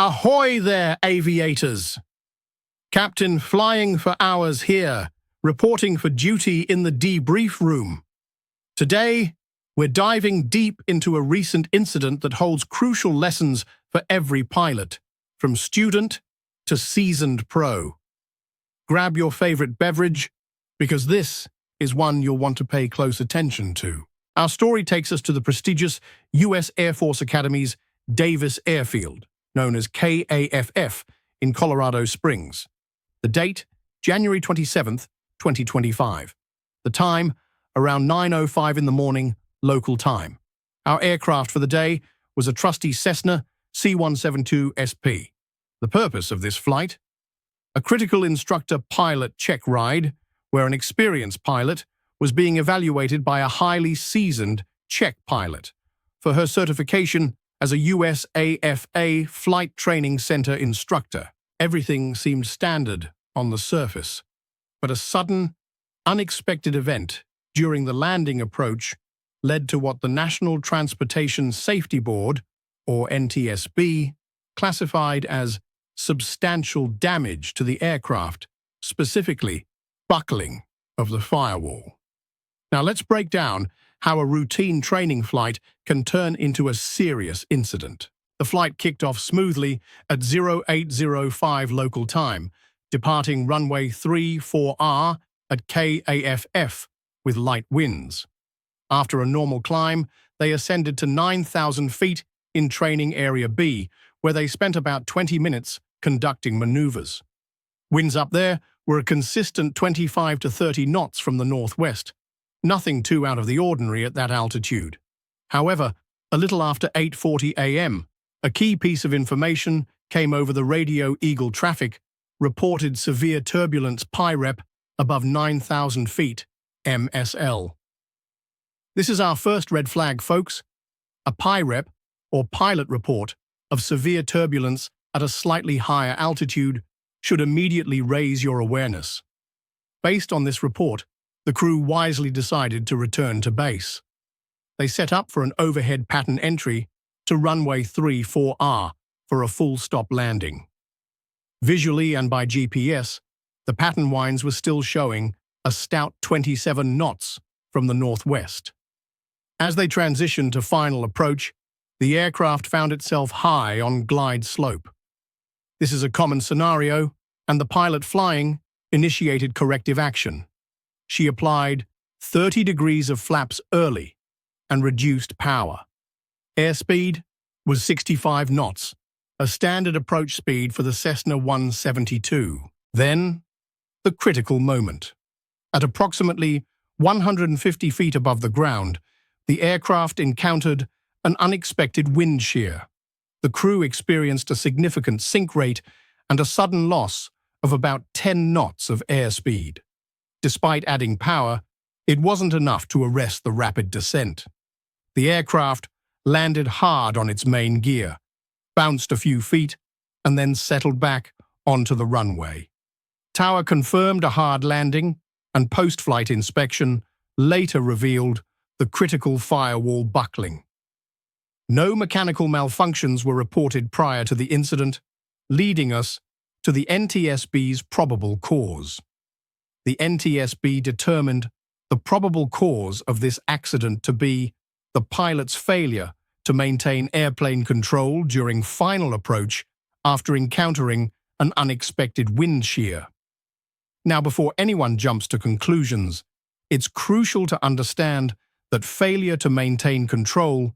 Ahoy there, aviators! Captain flying for hours here, reporting for duty in the debrief room. Today, we're diving deep into a recent incident that holds crucial lessons for every pilot, from student to seasoned pro. Grab your favorite beverage, because this is one you'll want to pay close attention to. Our story takes us to the prestigious U.S. Air Force Academy's Davis Airfield, known as KAFF, in Colorado Springs. The date, January 27th, 2025. The time, around 9:05 in the morning, local time. Our aircraft for the day was a trusty Cessna C-172SP. The purpose of this flight? A critical instructor pilot check ride, where an experienced pilot was being evaluated by a highly seasoned check pilot for her certification as a USAFA Flight Training Center instructor. Everything seemed standard on the surface, but a sudden, unexpected event during the landing approach led to what the National Transportation Safety Board, or NTSB, classified as substantial damage to the aircraft, specifically buckling of the firewall. Now let's break down how a routine training flight can turn into a serious incident. The flight kicked off smoothly at 0805 local time, departing runway 34R at KAFF with light winds. After a normal climb, they ascended to 9,000 feet in Training Area B, where they spent about 20 minutes conducting maneuvers. Winds up there were a consistent 25 to 30 knots from the northwest. Nothing too out of the ordinary at that altitude. However, a little after 8:40 a.m., a key piece of information came over the radio Eagle traffic, reported severe turbulence PIREP above 9,000 feet, MSL. This is our first red flag, folks. A PIREP, or pilot report, of severe turbulence at a slightly higher altitude should immediately raise your awareness. Based on this report, the crew wisely decided to return to base. They set up for an overhead pattern entry to runway 34R for a full-stop landing. Visually and by GPS, the pattern winds were still showing a stout 27 knots from the northwest. As they transitioned to final approach, the aircraft found itself high on glide slope. This is a common scenario, and the pilot flying initiated corrective action. She applied 30 degrees of flaps early and reduced power. Airspeed was 65 knots, a standard approach speed for the Cessna 172. Then, the critical moment. At approximately 150 feet above the ground, the aircraft encountered an unexpected wind shear. The crew experienced a significant sink rate and a sudden loss of about 10 knots of airspeed. Despite adding power, it wasn't enough to arrest the rapid descent. The aircraft landed hard on its main gear, bounced a few feet, and then settled back onto the runway. Tower confirmed a hard landing, and post-flight inspection later revealed the critical firewall buckling. No mechanical malfunctions were reported prior to the incident, leading us to the NTSB's probable cause. The NTSB determined the probable cause of this accident to be the pilot's failure to maintain airplane control during final approach after encountering an unexpected wind shear. Now, before anyone jumps to conclusions, it's crucial to understand that failure to maintain control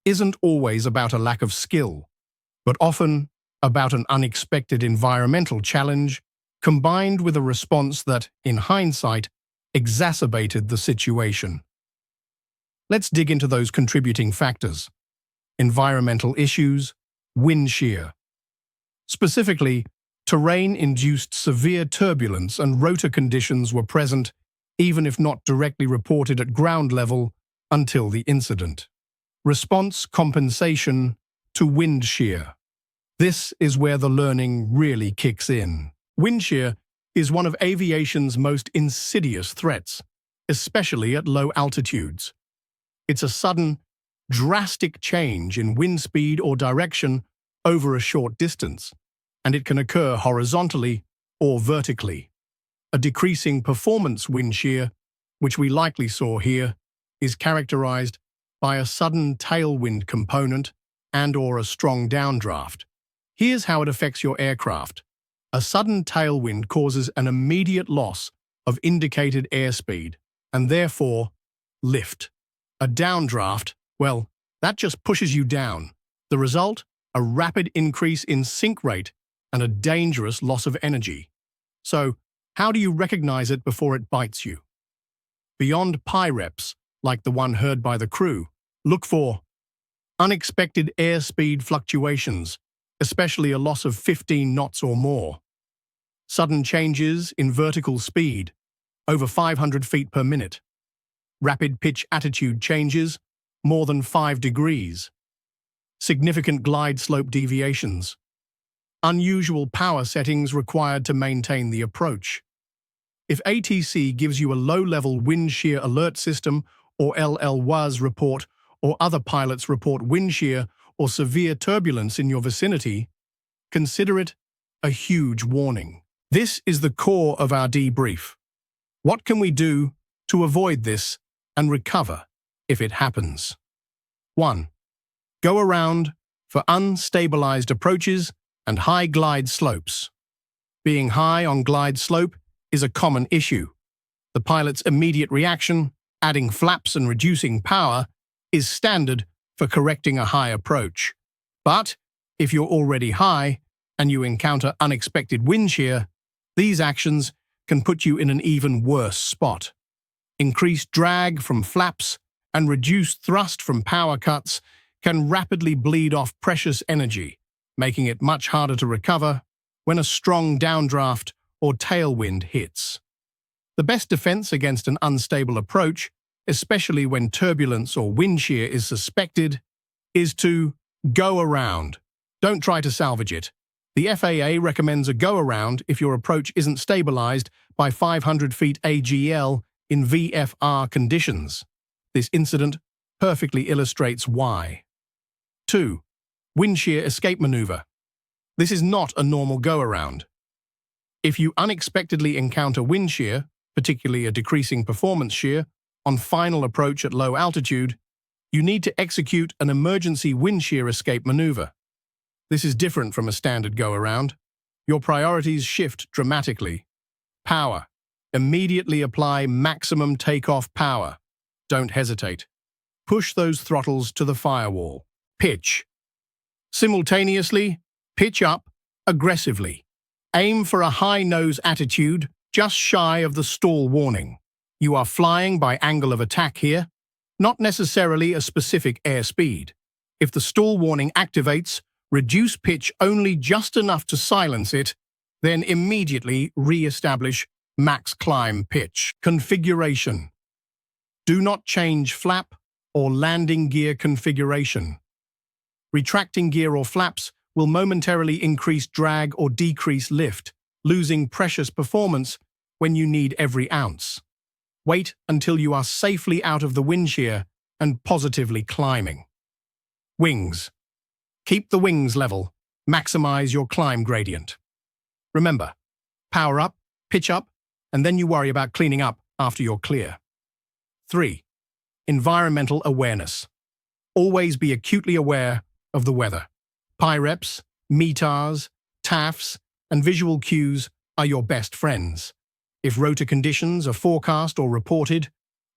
isn't always about a lack of skill, but often about an unexpected environmental challenge combined with a response that, in hindsight, exacerbated the situation. Let's dig into those contributing factors. Environmental issues, wind shear. Specifically, terrain-induced severe turbulence and rotor conditions were present, even if not directly reported at ground level until the incident. Response compensation to wind shear. This is where the learning really kicks in. Wind shear is one of aviation's most insidious threats, especially at low altitudes. It's a sudden, drastic change in wind speed or direction over a short distance, and it can occur horizontally or vertically. A decreasing performance wind shear, which we likely saw here, is characterized by a sudden tailwind component and/or a strong downdraft. Here's how it affects your aircraft. A sudden tailwind causes an immediate loss of indicated airspeed and therefore lift. A downdraft, well, that just pushes you down. The result? A rapid increase in sink rate and a dangerous loss of energy. So, how do you recognize it before it bites you? Beyond PIREPs, like the one heard by the crew, look for unexpected airspeed fluctuations, especially a loss of 15 knots or more. Sudden changes in vertical speed, over 500 feet per minute. Rapid pitch attitude changes, more than 5 degrees. Significant glide slope deviations. Unusual power settings required to maintain the approach. If ATC gives you a low-level wind shear alert system or LLWAS report, or other pilots report wind shear or severe turbulence in your vicinity, consider it a huge warning. This is the core of our debrief. What can we do to avoid this and recover if it happens? 1. Go around for unstabilized approaches and high glide slopes. Being high on glide slope is a common issue. The pilot's immediate reaction, adding flaps and reducing power, is standard for correcting a high approach. But if you're already high and you encounter unexpected wind shear, these actions can put you in an even worse spot. Increased drag from flaps and reduced thrust from power cuts can rapidly bleed off precious energy, making it much harder to recover when a strong downdraft or tailwind hits. The best defense against an unstable approach, especially when turbulence or wind shear is suspected, is to go around. Don't try to salvage it. The FAA recommends a go-around if your approach isn't stabilized by 500 feet AGL in VFR conditions. This incident perfectly illustrates why. 2. Wind shear escape maneuver. This is not a normal go-around. If you unexpectedly encounter wind shear, particularly a decreasing performance shear, on final approach at low altitude, you need to execute an emergency wind shear escape maneuver. This is different from a standard go-around. Your priorities shift dramatically. Power. Immediately apply maximum takeoff power. Don't hesitate. Push those throttles to the firewall. Pitch. Simultaneously, pitch up aggressively. Aim for a high nose attitude, just shy of the stall warning. You are flying by angle of attack here, not necessarily a specific airspeed. If the stall warning activates, reduce pitch only just enough to silence it, then immediately re-establish max climb pitch. Configuration. Do not change flap or landing gear configuration. Retracting gear or flaps will momentarily increase drag or decrease lift, losing precious performance when you need every ounce. Wait until you are safely out of the wind shear and positively climbing. Wings. Keep the wings level. Maximize your climb gradient. Remember, power up, pitch up, and then you worry about cleaning up after you're clear. 3. Environmental awareness. Always be acutely aware of the weather. PIREPs, METARs, TAFs, and visual cues are your best friends. If rotor conditions are forecast or reported,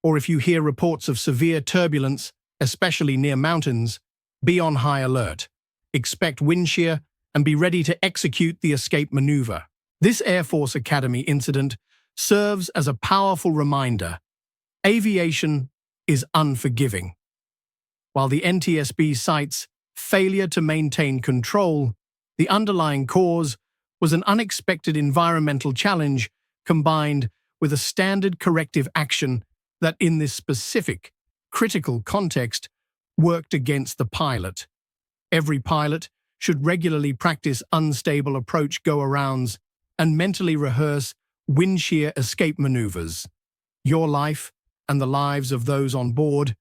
or if you hear reports of severe turbulence, especially near mountains, be on high alert. Expect wind shear and be ready to execute the escape maneuver. This Air Force Academy incident serves as a powerful reminder. Aviation is unforgiving. While the NTSB cites failure to maintain control, the underlying cause was an unexpected environmental challenge combined with a standard corrective action that in this specific, critical context worked against the pilot. Every pilot should regularly practice unstable approach go-arounds and mentally rehearse wind shear escape maneuvers. Your life and the lives of those on board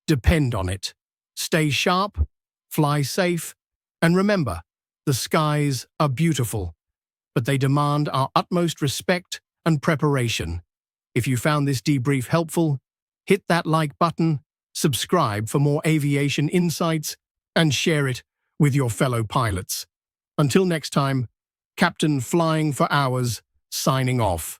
depend on it. Stay sharp, fly safe, and remember, The skies are beautiful, but they demand our utmost respect and preparation. If you found this debrief helpful, hit that like button, subscribe for more aviation insights, and share it with your fellow pilots. Until next time, Captain Flying for Hours, signing off.